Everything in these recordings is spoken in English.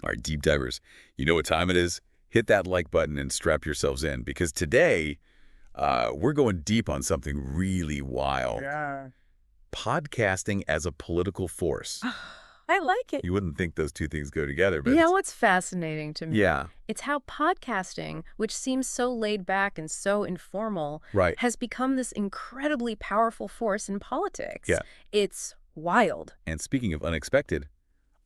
All right, deep divers, you know what time it is? Hit that like button and strap yourselves in, because today we're going deep on something really wild. Yeah. Podcasting as a political force. I like it. You wouldn't think those two things go together, but You know what's fascinating to me? yeah, It's how podcasting, which seems so laid back and so informal, right. has become this incredibly powerful force in politics. Yeah. It's wild. And speaking of unexpected,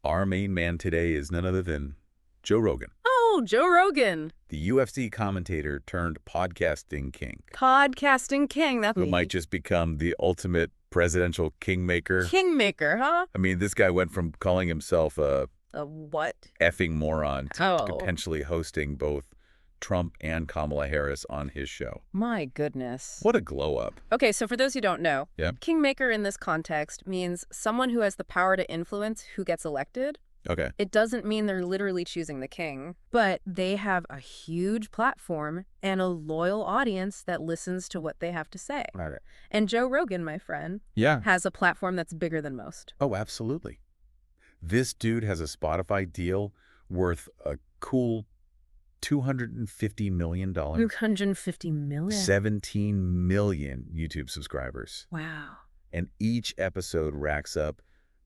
our main man today is none other than Joe Rogan, Oh, Joe Rogan. the UFC commentator turned podcasting king, Podcasting king. That's who might just become the ultimate presidential kingmaker. Kingmaker, huh? I mean, this guy went from calling himself a A what? effing moron to Oh. potentially hosting both Trump and Kamala Harris on his show. My goodness. What a glow up. Okay, so for those who don't know, Yeah. Kingmaker in this context means someone who has the power to influence who gets elected. Okay. It doesn't mean they're literally choosing the king, but they have a huge platform and a loyal audience that listens to what they have to say. All right. And Joe Rogan, my friend, Yeah. has a platform that's bigger than most. Oh, absolutely. This dude has a Spotify deal worth a cool $250 million, 250 million. 17 million YouTube subscribers. Wow. And each episode racks up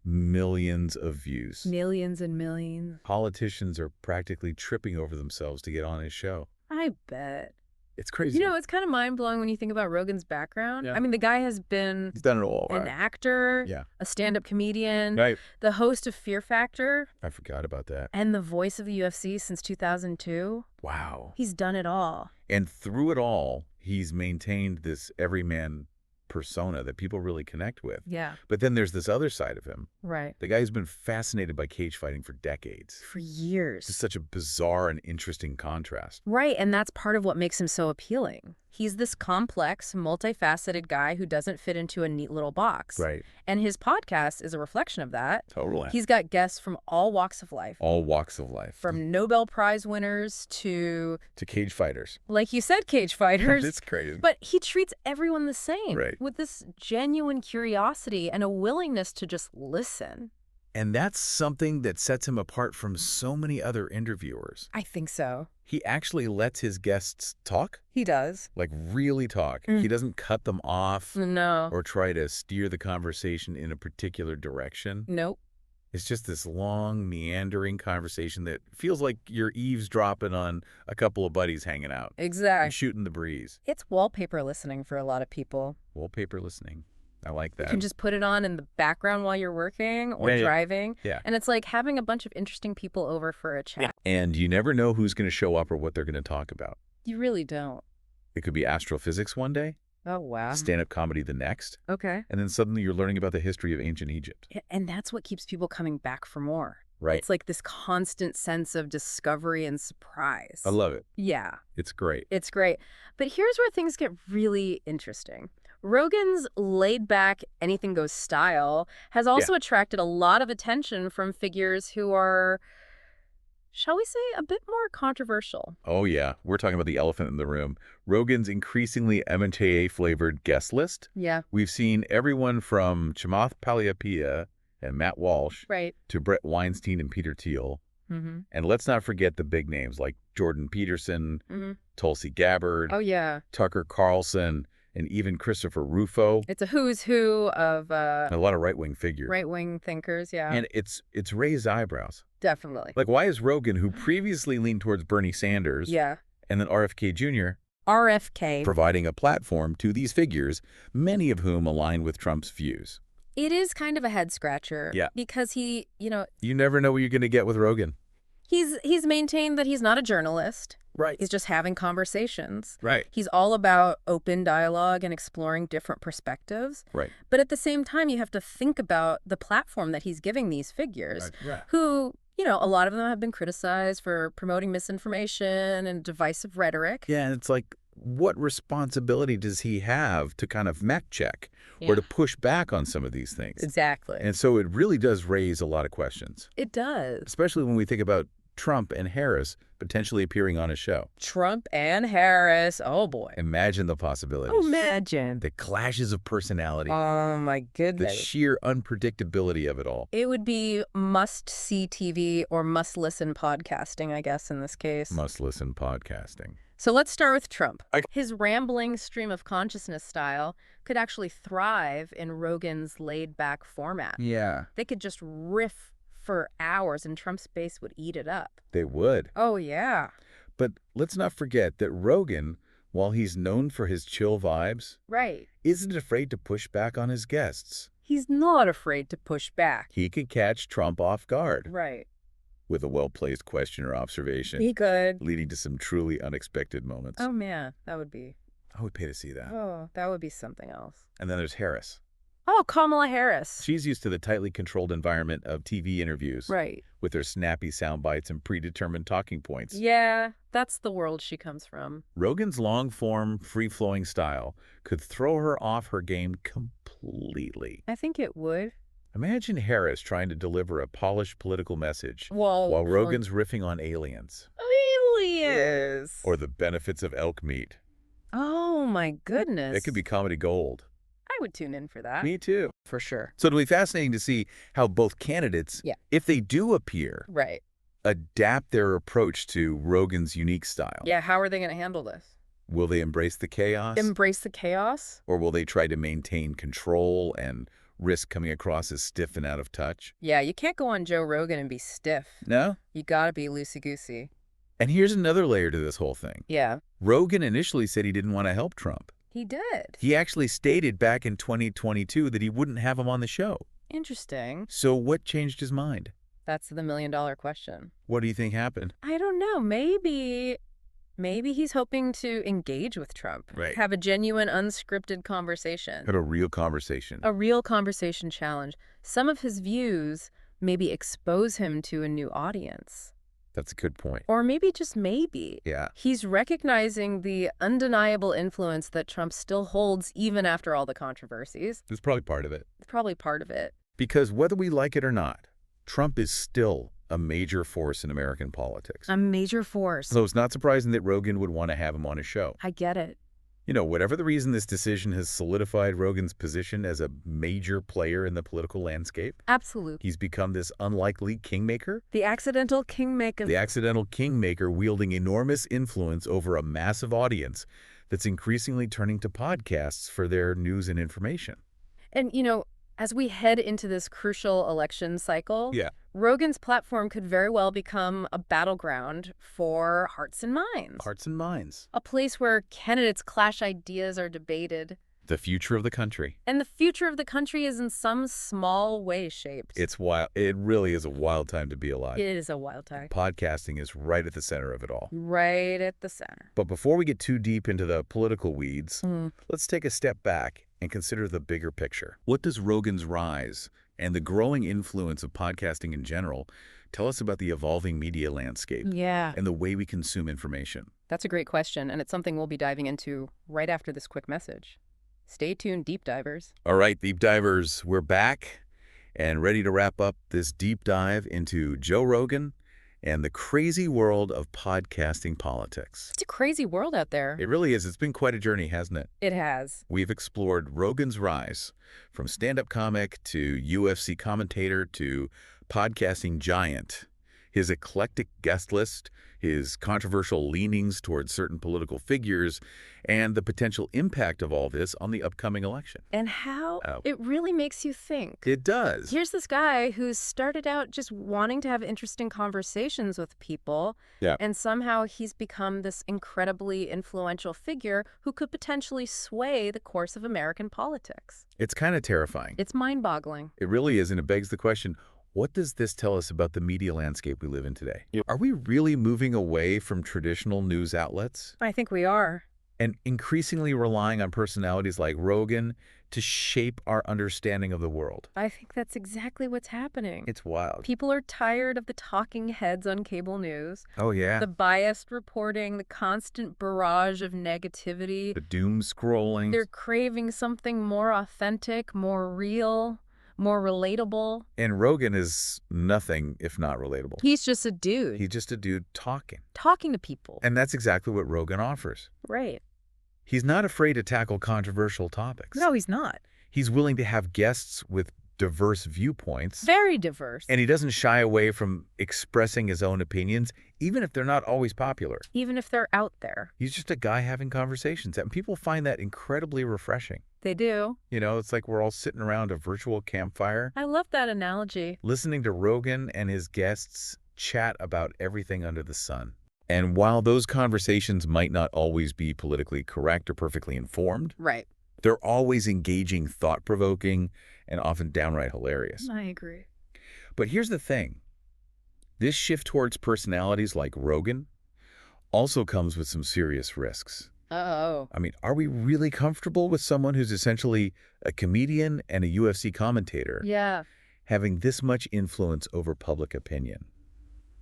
millions of views. Millions and millions. Politicians are practically tripping over themselves to get on his show. I bet. It's crazy. You know, it's kind of mind-blowing when you think about Rogan's background. Yeah. I mean, the guy has been he's done it all, an right? actor, Yeah. a stand-up comedian, Right. the host of Fear Factor, I forgot about that. and the voice of the UFC since 2002. Wow. He's done it all. And through it all, he's maintained this everyman persona that people really connect with. Yeah, But then there's this other side of him. right. The guy who's been fascinated by cage fighting for decades. For years. It's such a bizarre and interesting contrast. Right, and that's part of what makes him so appealing. He's this complex, multifaceted guy who doesn't fit into a neat little box. Right. And his podcast is a reflection of that. Totally. He's got guests from all walks of life, All walks of life. from Nobel Prize winners to, to cage fighters. like you said, cage fighters. It's crazy. But he treats everyone the same, Right. with this genuine curiosity and a willingness to just listen. And that's something that sets him apart from so many other interviewers. I think so. He actually lets his guests talk, He does. like really talk. Mm. He doesn't cut them off No. or try to steer the conversation in a particular direction. Nope. It's just this long, meandering conversation that feels like you're eavesdropping on a couple of buddies hanging out and Exactly. shooting the breeze. It's wallpaper listening for a lot of people. Wallpaper listening. I like that. You can just put it on in the background while you're working or Yeah, yeah. driving. Yeah. And it's like having a bunch of interesting people over for a chat. And you never know who's going to show up or what they're going to talk about. You really don't. It could be astrophysics one day, Oh, wow. stand-up comedy the next, Okay. and then suddenly you're learning about the history of ancient Egypt. And that's what keeps people coming back for more. Right. It's like this constant sense of discovery and surprise. I love it. Yeah. It's great. It's great. But here's where things get really interesting. Rogan's laid-back, anything-goes style has also attracted a lot of attention from figures who are, shall we say, a bit more controversial. Oh, yeah. We're talking about the elephant in the room. Rogan's increasingly MTA-flavored guest list. Yeah, We've seen everyone from Chamath Palihapitiya and Matt Walsh right. to Brett Weinstein and Peter Thiel. Mm-hmm. And let's not forget the big names like Jordan Peterson, Mm-hmm. Tulsi Gabbard, Oh, yeah. Tucker Carlson, and even Christopher Rufo. It's a who's who of A lot of right-wing figures. right-wing thinkers, yeah. And it's raised eyebrows. Definitely. Like, why is Rogan, who previously leaned towards Bernie Sanders Yeah. and then RFK Jr., RFK. providing a platform to these figures, many of whom align with Trump's views? It is kind of a head-scratcher. Yeah. Because he, You never know what you're going to get with Rogan. he's maintained that he's not a journalist. Right. He's just having conversations. Right. He's all about open dialogue and exploring different perspectives. Right. But at the same time, you have to think about the platform that he's giving these figures Right. who, a lot of them have been criticized for promoting misinformation and divisive rhetoric. Yeah, and it's like, what responsibility does he have to kind of mech check or to push back on some of these things? Exactly. And so it really does raise a lot of questions, It does. especially when we think about Trump and Harris potentially appearing on his show. Trump and Harris. Oh, boy. Imagine the possibilities. Imagine. The clashes of personality. Oh, my The goodness. sheer unpredictability of it all. It would be must-see TV or must-listen podcasting, I guess, in this case. Must-listen podcasting. So let's start with Trump. His rambling stream of consciousness style could actually thrive in Rogan's laid-back format. Yeah. They could just riff for hours and Trump's base would eat it up. They would. Oh, yeah. But let's not forget that Rogan, while he's known for his chill vibes, Right. isn't afraid to push back on his guests. He's not afraid to push back. He could catch Trump off guard Right. with a well-placed question or observation, He could. leading to some truly unexpected moments. Oh, man. That would be... I would pay to see that. Oh, that would be something else. And then there's Harris. Oh, Kamala Harris. She's used to the tightly controlled environment of TV interviews, Right. with their snappy sound bites and predetermined talking points. Yeah, that's the world she comes from. Rogan's long-form, free-flowing style could throw her off her game completely. I think it would. Imagine Harris trying to deliver a polished political message Well, while Rogan's riffing on aliens aliens. or the benefits of elk meat. Oh, my goodness. It could be comedy gold. I would tune in for that. Me too. For sure. So it'll be fascinating to see how both candidates, Yeah. if they do appear, Right. adapt their approach to Rogan's unique style. Yeah, how are they going to handle this? Will they embrace the chaos? Embrace the chaos? Or will they try to maintain control and risk coming across as stiff and out of touch? Yeah, you can't go on Joe Rogan and be stiff. No? You gotta be loosey-goosey. And here's another layer to this whole thing. Yeah. Rogan initially said he didn't want to help Trump. He did. He actually stated back in 2022 that he wouldn't have him on the show. Interesting. So what changed his mind? That's the million-dollar question. What do you think happened? I don't know. Maybe he's hoping to engage with Trump. Right. Have a genuine, unscripted conversation. Had a real conversation. A real conversation challenge. Some of his views maybe expose him to a new audience. That's a good point. Or maybe, just maybe, Yeah. he's recognizing the undeniable influence that Trump still holds even after all the controversies. That's probably part of it. It's probably part of it. Because whether we like it or not, Trump is still a major force in American politics. A major force. So it's not surprising that Rogan would want to have him on his show. I get it. You know, whatever the reason, this decision has solidified Rogan's position as a major player in the political landscape. Absolutely. He's become this unlikely kingmaker. The accidental kingmaker. The accidental kingmaker wielding enormous influence over a massive audience that's increasingly turning to podcasts for their news and information. And, you know, as we head into this crucial election cycle, Yeah. Rogan's platform could very well become a battleground for hearts and minds. Hearts and minds. A place where candidates clash ideas are debated. The future of the country. And the future of the country is in some small way shaped. It's wild. It really is a wild time to be alive. It is a wild time. Podcasting is right at the center of it all. Right at the center. But before we get too deep into the political weeds, let's take a step back and consider the bigger picture. What does Rogan's rise and the growing influence of podcasting in general tell us about the evolving media landscape Yeah. and the way we consume information? That's a great question, and it's something we'll be diving into right after this quick message. Stay tuned, deep divers. All right, deep divers, we're back and ready to wrap up this deep dive into Joe Rogan and the crazy world of podcasting politics. It's a crazy world out there. It really is. It's been quite a journey, hasn't it? It has. We've explored Rogan's rise from stand-up comic to UFC commentator to podcasting giant, his eclectic guest list, his controversial leanings towards certain political figures, and the potential impact of all this on the upcoming election. And how it really makes you think. It does. Here's this guy who started out just wanting to have interesting conversations with people. Yeah. And somehow he's become this incredibly influential figure who could potentially sway the course of American politics. It's kind of terrifying. It's mind-boggling. It really is, and it begs the question, what does this tell us about the media landscape we live in today? Are we really moving away from traditional news outlets I think we are. and increasingly relying on personalities like Rogan to shape our understanding of the world? I think that's exactly what's happening. It's wild. People are tired of the talking heads on cable news, Oh, yeah. the biased reporting, the constant barrage of negativity. The doom scrolling. They're craving something more authentic, more real, more relatable. And Rogan is nothing if not relatable. He's just a dude. He's just a dude talking. Talking to people. And that's exactly what Rogan offers. Right. He's not afraid to tackle controversial topics. No, he's not. He's willing to have guests with diverse viewpoints. Very diverse. And he doesn't shy away from expressing his own opinions, even if they're not always popular. Even if they're out there. He's just a guy having conversations, and people find that incredibly refreshing. They do. You know, it's like we're all sitting around a virtual campfire. I love that analogy. Listening to Rogan and his guests chat about everything under the sun. And while those conversations might not always be politically correct or perfectly informed, Right. they're always engaging, thought-provoking, and often downright hilarious. I agree. But here's the thing. This shift towards personalities like Rogan also comes with some serious risks. Uh-oh. I mean, are we really comfortable with someone who's essentially a comedian and a UFC commentator Yeah. having this much influence over public opinion?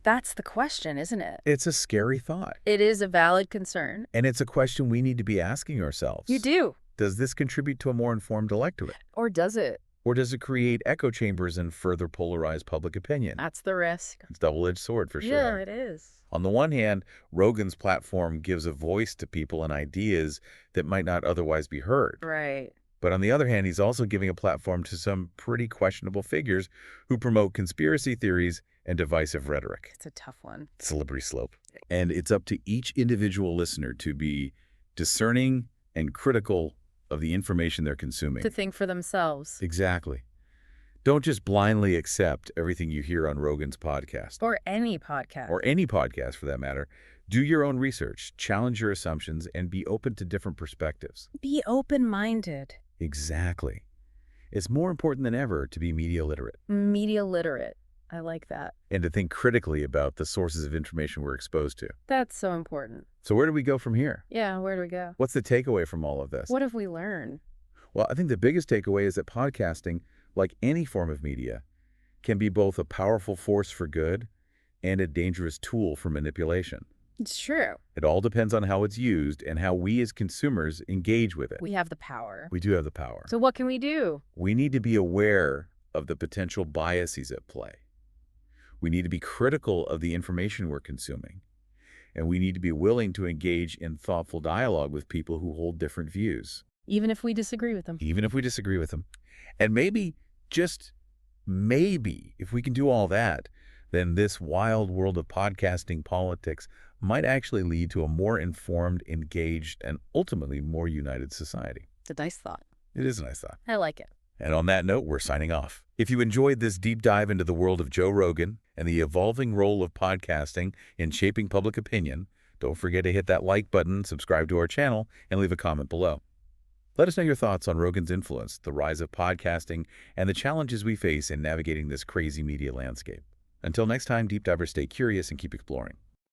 That's the question, isn't it? It's a scary thought. It is a valid concern. And it's a question we need to be asking ourselves. You do. Does this contribute to a more informed electorate? Or does it? Or does it create echo chambers and further polarize public opinion? That's the risk. It's a double-edged sword for sure. Yeah, it is. On the one hand, Rogan's platform gives a voice to people and ideas that might not otherwise be heard. Right. But on the other hand, he's also giving a platform to some pretty questionable figures who promote conspiracy theories and divisive rhetoric. It's a tough one. Slippery slope. And it's up to each individual listener to be discerning and critical of the information they're consuming. To think for themselves. Exactly. Don't just blindly accept everything you hear on Rogan's podcast. Or any podcast. Or any podcast, for that matter. Do your own research, challenge your assumptions, and be open to different perspectives. Be open-minded. Exactly. It's more important than ever to be media literate. Media literate. I like that. And to think critically about the sources of information we're exposed to. That's so important. So where do we go from here? Yeah, where do we go? What's the takeaway from all of this? What have we learned? Well, I think the biggest takeaway is that podcasting, like any form of media, can be both a powerful force for good and a dangerous tool for manipulation. It's true. It all depends on how it's used and how we as consumers engage with it. We have the power. We do have the power. So what can we do? We need to be aware of the potential biases at play. We need to be critical of the information we're consuming. And we need to be willing to engage in thoughtful dialogue with people who hold different views. Even if we disagree with them. Even if we disagree with them. And maybe, just maybe, if we can do all that, then this wild world of podcasting politics might actually lead to a more informed, engaged, and ultimately more united society. It's a nice thought. It is a nice thought. I like it. And on that note, we're signing off. If you enjoyed this deep dive into the world of Joe Rogan and the evolving role of podcasting in shaping public opinion, don't forget to hit that like button, subscribe to our channel, and leave a comment below. Let us know your thoughts on Rogan's influence, the rise of podcasting, and the challenges we face in navigating this crazy media landscape. Until next time, deep divers, stay curious and keep exploring.